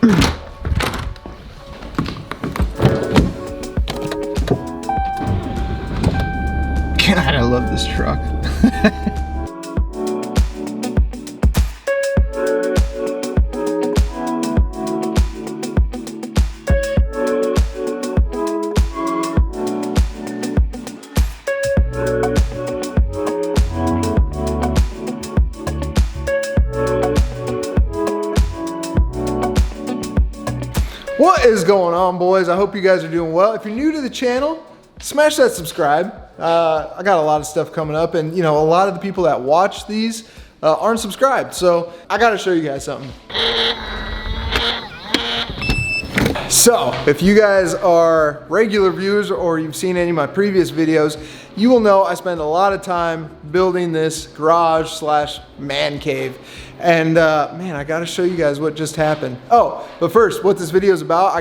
God, I love this truck. What is going on, boys? I hope you guys are doing well. If you're new to the channel, smash that subscribe. I got a lot of stuff coming up, and you know, a lot of the people that watch these aren't subscribed, so I gotta show you guys something. So, if you guys are regular viewers or you've seen any of my previous videos, you will know I spend a lot of time building this garage slash man cave. And man, I gotta show you guys what just happened. Oh, but first, what this video is about,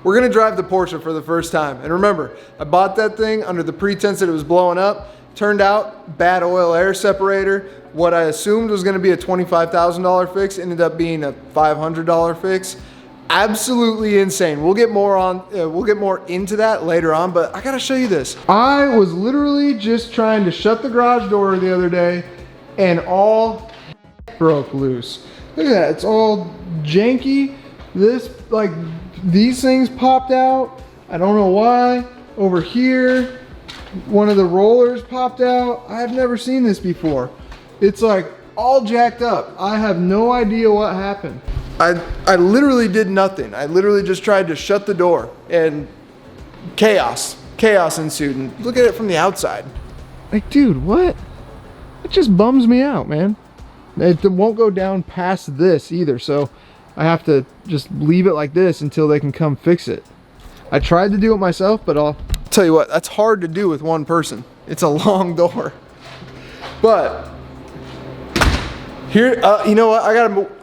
we're gonna drive the Porsche for the first time. And remember, I bought that thing under the pretense that it was blowing up. Turned out, bad oil air separator. What I assumed was gonna be a $25,000 fix ended up being a $500 fix. Absolutely insane. We'll get more into that later on, but I gotta show you this. I was literally just trying to shut the garage door the other day and all broke loose. Look at that, it's all janky. These things popped out. I don't know why. Over here, one of the rollers popped out. I've never seen this before. It's like all jacked up. I have no idea what happened. I literally did nothing. I literally just tried to shut the door and chaos ensued. And look at it from the outside. Like, dude, what? It just bums me out, man. It won't go down past this either, so I have to just leave it like this until they can come fix it. I tried to do it myself, but I'll tell you what, that's hard to do with one person. It's a long door. But here, you know what?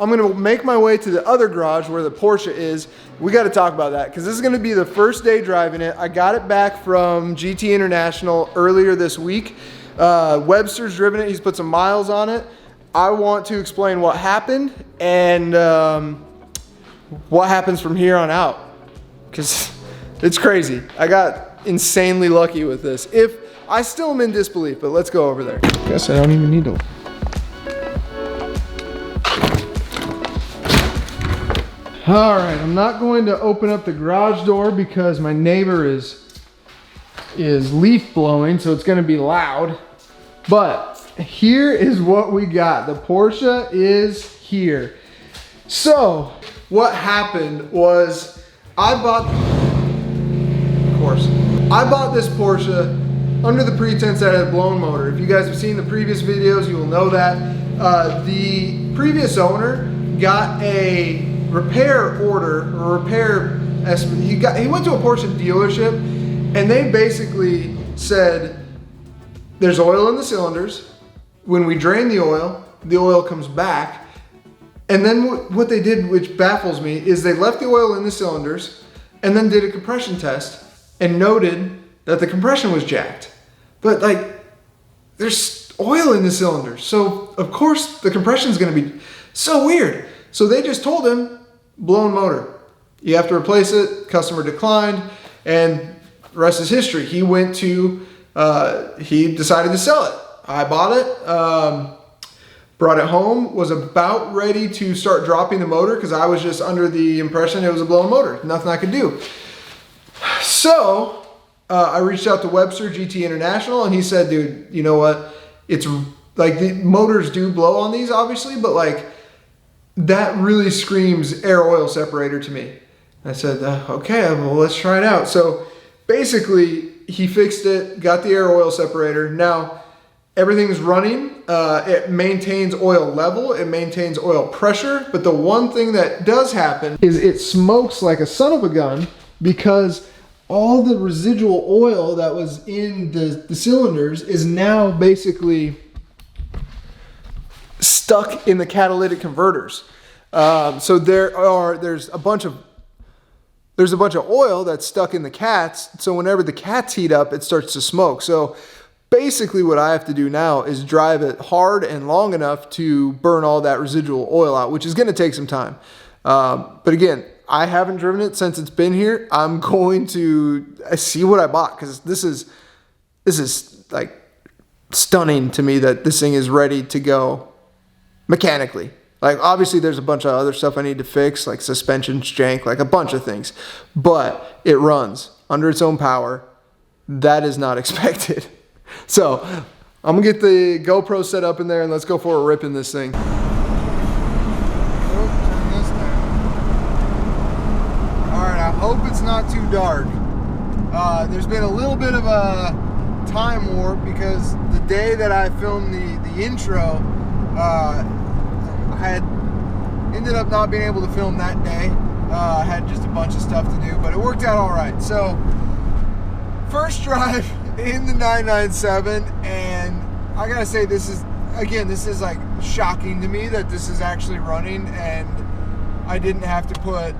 I'm gonna make my way to the other garage where the Porsche is. We got to talk about that because this is gonna be the first day driving it. I got it back from GT International earlier this week. Webster's driven it. He's put some miles on it. I want to explain what happened and what happens from here on out, because it's crazy. I got insanely lucky with this. If I still am in disbelief, but let's go over there. Guess I don't even need to. All right, I'm not going to open up the garage door because my neighbor is leaf blowing, so it's going to be loud. But here is what we got. The Porsche is here. So what happened was I bought this Porsche under the pretense that it had a blown motor. If you guys have seen the previous videos, you will know that. The previous owner got a repair order, or repair estimate. He went to a Porsche dealership and they basically said, there's oil in the cylinders. When we drain the oil comes back. And then what they did, which baffles me, is they left the oil in the cylinders and then did a compression test and noted that the compression was jacked. But like, there's oil in the cylinders, so of course the compression is going to be so weird. So they just told him, blown motor, you have to replace it. Customer declined, and the rest is history. He went to, he decided to sell it. I bought it, brought it home, was about ready to start dropping the motor because I was just under the impression it was a blown motor. Nothing I could do. So I reached out to Webster, GT International, and he said, dude, you know what? It's like the motors do blow on these, obviously, but like that really screams air oil separator to me. I said, okay, well, let's try it out. So basically he fixed it, got the air oil separator. Now everything's running. It maintains oil level, it maintains oil pressure, but the one thing that does happen is it smokes like a son of a gun because all the residual oil that was in the cylinders is now basically stuck in the catalytic converters. So there's a bunch of oil that's stuck in the cats. So whenever the cats heat up, it starts to smoke. So basically what I have to do now is drive it hard and long enough to burn all that residual oil out, which is going to take some time. But again, I haven't driven it since it's been here. I'm going to see what I bought, because this is like stunning to me that this thing is ready to go mechanically. Like, obviously there's a bunch of other stuff I need to fix, like suspension jank, like a bunch of things, but it runs under its own power. That is not expected. So I'm gonna get the GoPro set up in there and let's go for a rip in this thing. I hope it's not too dark. There's been a little bit of a time warp because the day that I filmed the intro, I had ended up not being able to film that day. I had just a bunch of stuff to do, but it worked out all right. So first drive in the 997, and I gotta say, this is like shocking to me that this is actually running and I didn't have to put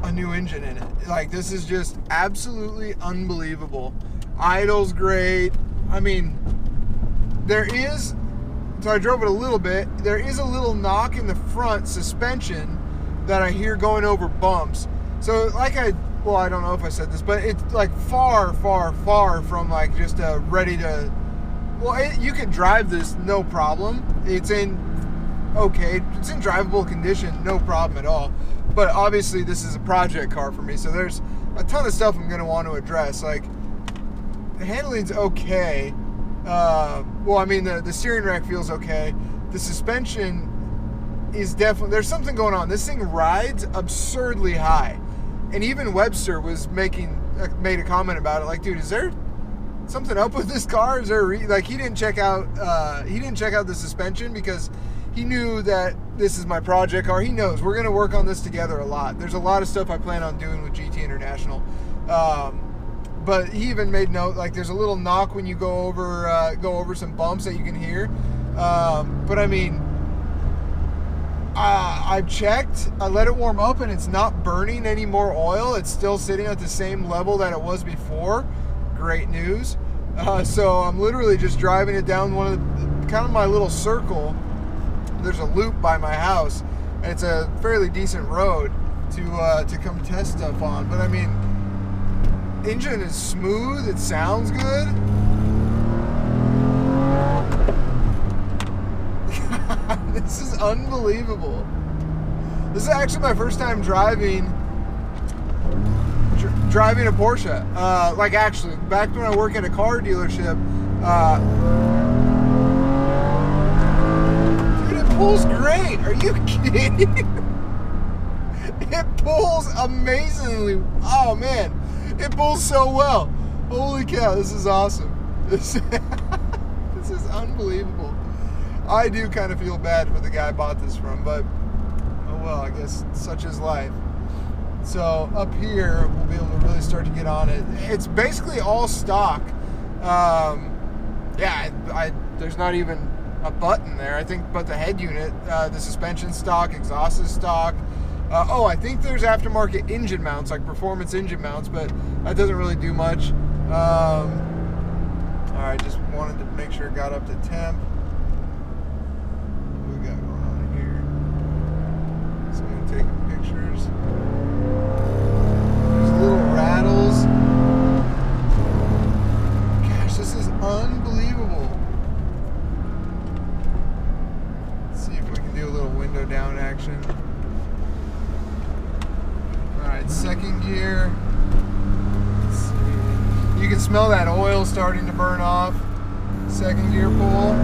a new engine in it. Like, this is just absolutely unbelievable. Idle's great. I mean, so I drove it a little bit. There is a little knock in the front suspension that I hear going over bumps. So like I don't know if I said this, but it's like far from like just ready to, you could drive this no problem. It's in drivable condition, no problem at all. But obviously this is a project car for me, so there's a ton of stuff I'm going to want to address. Like, the handling's okay. The steering rack feels okay. The suspension is definitely, there's something going on. This thing rides absurdly high. And even Webster was made a comment about it. Like, dude, is there something up with this car? Is there he didn't check out the suspension because he knew that this is my project car. He knows we're going to work on this together a lot. There's a lot of stuff I plan on doing with GT International. But he even made note, like, there's a little knock when you go over some bumps that you can hear. But I mean, I've checked, I let it warm up and it's not burning any more oil. It's still sitting at the same level that it was before. Great news. So I'm literally just driving it down kind of my little circle. There's a loop by my house, and it's a fairly decent road to come test stuff on. But I mean, engine is smooth. It sounds good. This is unbelievable. This is actually my first time driving a Porsche. Like, actually, back when I work at a car dealership, it pulls great. Are you kidding? It pulls amazingly. Oh man, it pulls so well. Holy cow, this is awesome. This is unbelievable. I do kind of feel bad for the guy I bought this from, but oh well, I guess such is life. So up here, we'll be able to really start to get on it. It's basically all stock. There's not even a button there, I think, but the head unit, the suspension stock, exhaust is stock. I think there's aftermarket engine mounts, like performance engine mounts, but that doesn't really do much. All right, just wanted to make sure it got up to temp. What we got going on here? Someone taking pictures. There's little rattles. Gosh, this is unbelievable. Let's see if we can do a little window down action. Alright, second gear. Let's see. You can smell that oil starting to burn off. Second gear pull.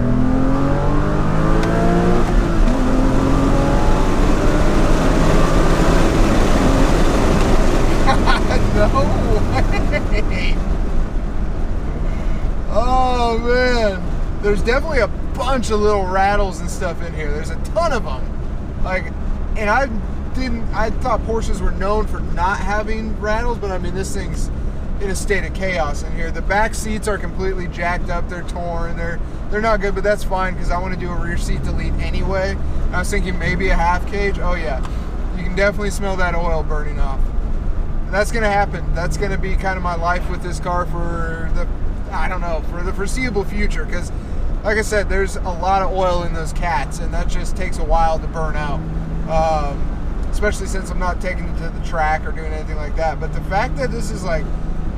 No way! Oh man, there's definitely a bunch of little rattles and stuff in here. There's a ton of them. Like, and I thought Porsches were known for not having rattles, but I mean, this thing's in a state of chaos in here. The back seats are completely jacked up. They're torn. They're not good, but that's fine because I want to do a rear seat delete anyway. I was thinking maybe a half cage. Oh yeah, you can definitely smell that oil burning off. And that's going to happen. That's going to be kind of my life with this car for the foreseeable future, because like I said, there's a lot of oil in those cats and that just takes a while to burn out. especially since I'm not taking it to the track or doing anything like that. But the fact that this is like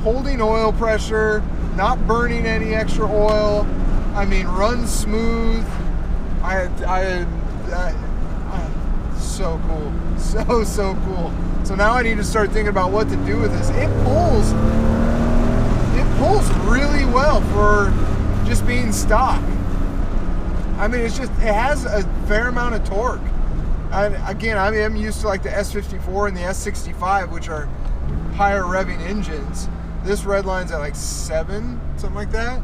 holding oil pressure, not burning any extra oil, I mean, runs smooth. So cool, so cool. So now I need to start thinking about what to do with this. It pulls really well for just being stock. I mean, it has a fair amount of torque. And again, I am used to like the S54 and the S65, which are higher revving engines. This red line's at like 7, something like that.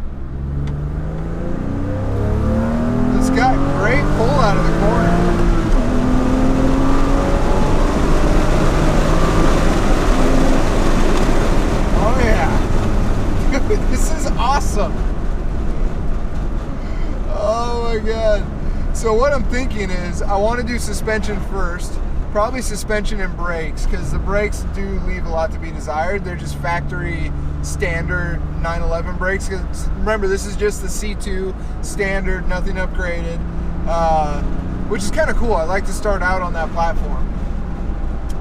It's got great pull out of the corner. Oh yeah. Dude, this is awesome. Oh my God. So what I'm thinking is I want to do suspension first. Probably suspension and brakes, because the brakes do leave a lot to be desired. They're just factory standard 911 brakes. Remember, this is just the C2 standard, nothing upgraded, which is kind of cool. I like to start out on that platform.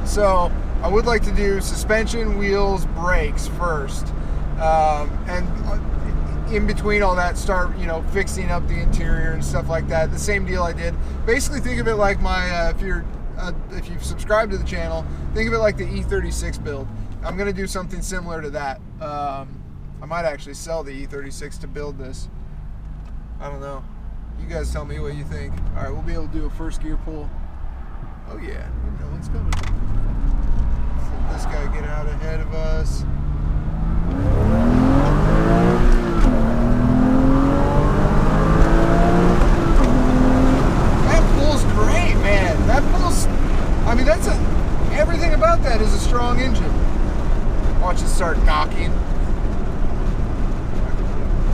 So I would like to do suspension, wheels, brakes first, and in between all that, start fixing up the interior and stuff like that. The same deal I did. Basically, think of it like my if you've subscribed to the channel, think of it like the E36 build. I'm going to do something similar to that. I might actually sell the E36 to build this. I don't know. You guys tell me what you think. All right, we'll be able to do a first gear pull. Oh yeah, no one's coming. Let this guy get out ahead of us. That pulls great, man. That pulls, I mean, everything about that is a strong engine. Watch it start knocking.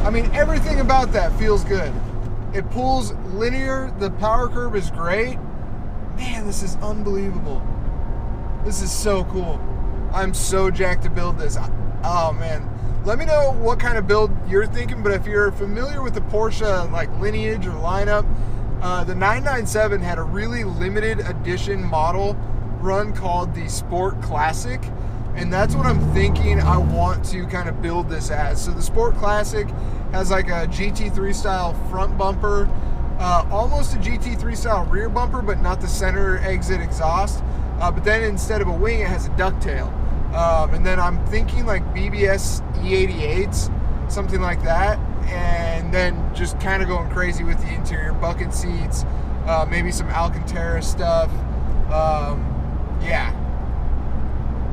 I mean, everything about that feels good. It pulls linear. The power curve is great. Man, this is unbelievable. This is so cool. I'm so jacked to build this. Oh man, let me know what kind of build you're thinking. But if you're familiar with the Porsche like lineage or lineup, the 997 had a really limited edition model run called the Sport Classic, and that's what I'm thinking I want to kind of build this as. So the Sport Classic has like a GT3 style front bumper, almost a GT3 style rear bumper, but not the center exit exhaust. But then instead of a wing, it has a ducktail. And then I'm thinking like BBS E88s, something like that. And then just kind of going crazy with the interior, bucket seats, maybe some Alcantara stuff. Yeah.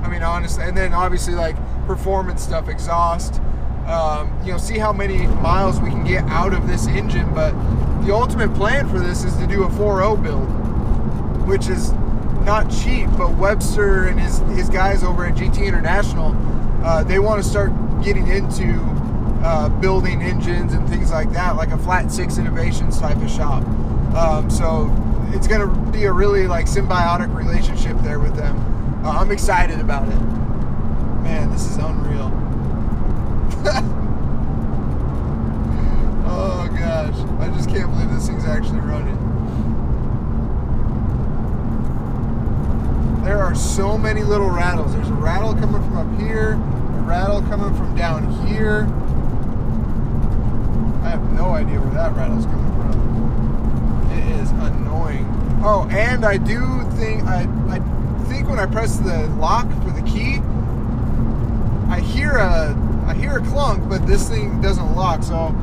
I mean, honestly, and then obviously like performance stuff, exhaust. See how many miles we can get out of this engine. But the ultimate plan for this is to do a 4.0 build, which is not cheap. But Webster and his guys over at GT International, they want to start getting into building engines and things like that, like a Flat 6 Innovations type of shop. So it's going to be a really like symbiotic relationship there with them. I'm excited about it. Man, this is unreal. Oh gosh, I just can't believe this thing's actually running. There are so many little rattles. There's a rattle coming from up here, a rattle coming from down here. I have no idea where that rattle's coming from. It is annoying. Oh, and I do think, I think when I press the lock for the key, I hear a clunk, but this thing doesn't lock, so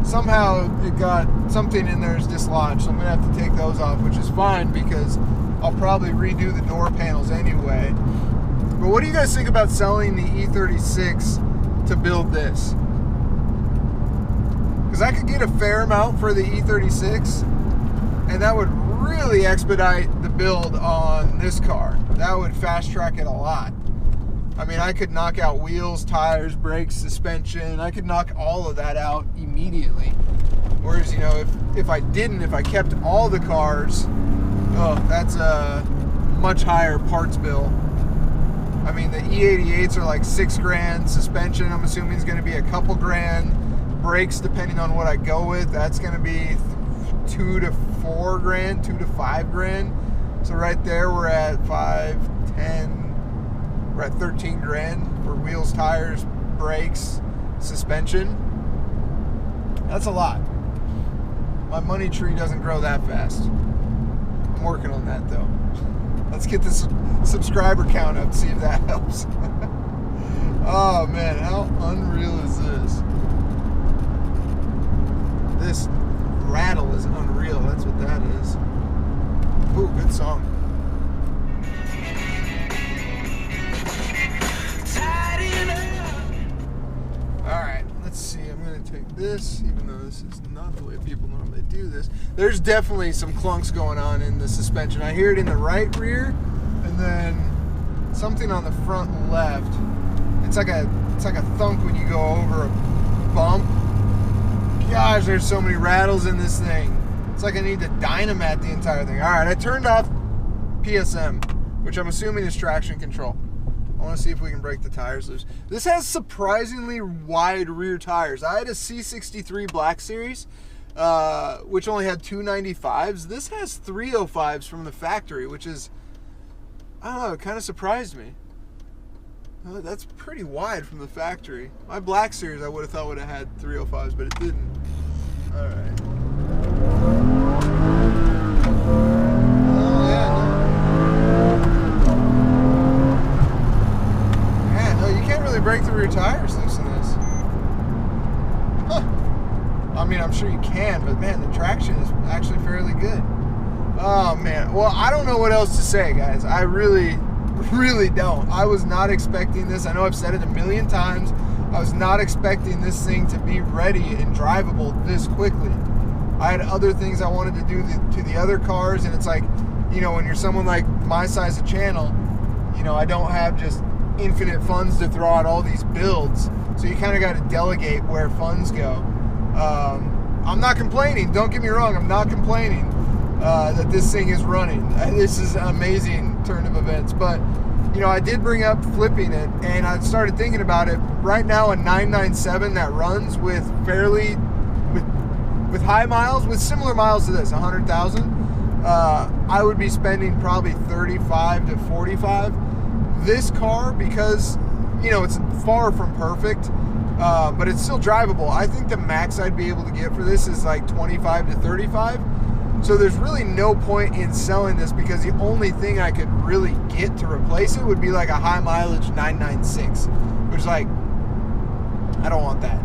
somehow it got something in there is dislodged, so I'm gonna have to take those off, which is fine because I'll probably redo the door panels anyway. But what do you guys think about selling the E36 to build this? Because I could get a fair amount for the E36, and that would really expedite the build on this car. That would fast track it a lot. I mean, I could knock out wheels, tires, brakes, suspension. I could knock all of that out immediately. Whereas, if I kept all the cars, oh, that's a much higher parts bill. I mean, the E88s are like $6,000. Suspension, I'm assuming, is going to be a couple grand. Brakes, depending on what I go with, that's going to be $2,000 to $4,000, $2,000 to $5,000. So right there we're at 5, 10, we're at 13 grand for wheels, tires, brakes, suspension. That's a lot. My money tree doesn't grow that fast. I'm working on that though. Let's get this subscriber count up, see if that helps. Oh man, how unreal is this? This rattle is unreal, that's what that is. Ooh, good song. Alright, let's see. I'm going to take this, even though this is not the way people normally do this. There's definitely some clunks going on in the suspension. I hear it in the right rear, and then something on the front left. It's like a thunk when you go over a bump. Gosh, there's so many rattles in this thing. It's like I need to dynamite the entire thing. Alright, I turned off PSM, which I'm assuming is traction control. I want to see if we can break the tires loose. This has surprisingly wide rear tires. I had a C63 Black Series, which only had 295s. This has 305s from the factory, which is, I don't know, it kind of surprised me. That's pretty wide from the factory. My Black Series I would have thought would have had 305s, but it didn't. All right. Oh yeah, no. Yeah, no, you can't really break the rear tires loose in this. Huh. I mean, I'm sure you can, but man, the traction is actually fairly good. Oh man. Well, I don't know what else to say, guys. I really don't. I was not expecting this. I know I've said it a million times. I was not expecting this thing to be ready and drivable this quickly. I had other things I wanted to do to the other cars, and it's like, you know, when you're someone like my size of channel, you know, I don't have just infinite funds to throw out all these builds, so you kind of got to delegate where funds go. I'm not complaining. Don't get me wrong. I'm not complaining that this thing is running. This is an amazing turn of events, but you know, I did bring up flipping it, and I started thinking about it. Right now, a 997 that runs with with high miles, with similar miles to this, 100,000, I would be spending probably 35 to 45. This car, because you know it's far from perfect, but it's still drivable. I think the max I'd be able to get for this is like 25 to 35. So there's really no point in selling this, because the only thing I could really get to replace it would be like a high mileage 996, which is like, I don't want that.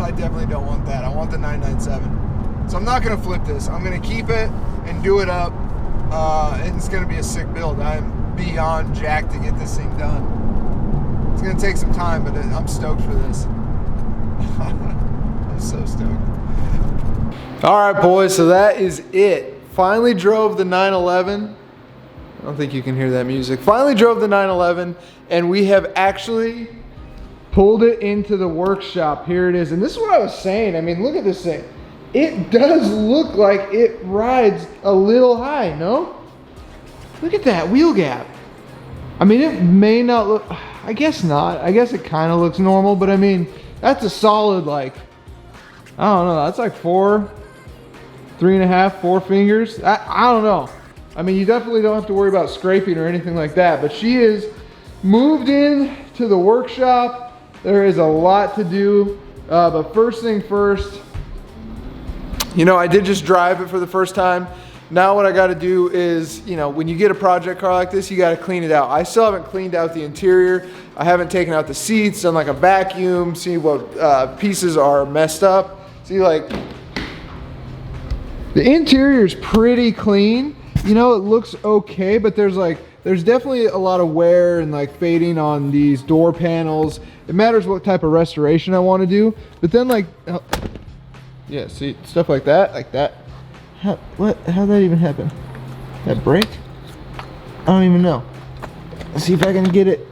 I definitely don't want that. I want the 997. So I'm not gonna flip this. I'm gonna keep it and do it up, and it's gonna be a sick build. I'm beyond jacked to get this thing done. It's gonna take some time, but I'm stoked for this. I'm so stoked. All right, boys, so that is it. Finally drove the 911. I don't think you can hear that music. Finally drove the 911, and we have actually pulled it into the workshop. Here it is. And this is what I was saying. I mean, look at this thing. It does look like it rides a little high, no? Look at that wheel gap. I mean, it may not look, I guess not. I guess it kind of looks normal, but I mean, that's a solid, like, I don't know, that's like 3.5, 4 fingers. I don't know. I mean, you definitely don't have to worry about scraping or anything like that, but she is moved in to the workshop. There is a lot to do, but first thing first, you know, I did just drive it for the first time. Now what I got to do is, you know, when you get a project car like this, you got to clean it out. I still haven't cleaned out the interior. I haven't taken out the seats, done like a vacuum, see what pieces are messed up. See, like, the interior is pretty clean. You know, it looks okay, but there's definitely a lot of wear and like fading on these door panels. It matters what type of restoration I want to do. But then like, yeah, see, stuff like that. How'd that even happen? That break? I don't even know. Let's see if I can get it.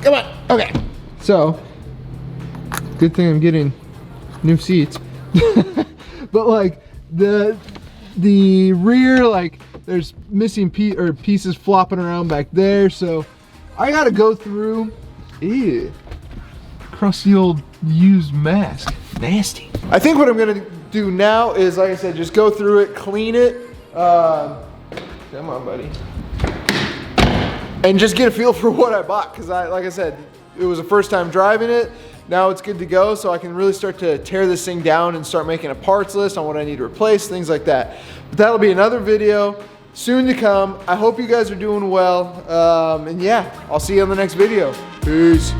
Come on, okay. So, good thing I'm getting new seats. But like, the rear, like, there's missing pieces flopping around back there, so I gotta go through. Ew, crusty old used mask, nasty. I think what I'm gonna do now is, like I said, just go through it, clean it. Come on, buddy. and just get a feel for what I bought. Cause like I said, it was the first time driving it. Now it's good to go, so I can really start to tear this thing down and start making a parts list on what I need to replace, things like that. But that'll be another video soon to come. I hope you guys are doing well. And yeah, I'll see you on the next video. Peace.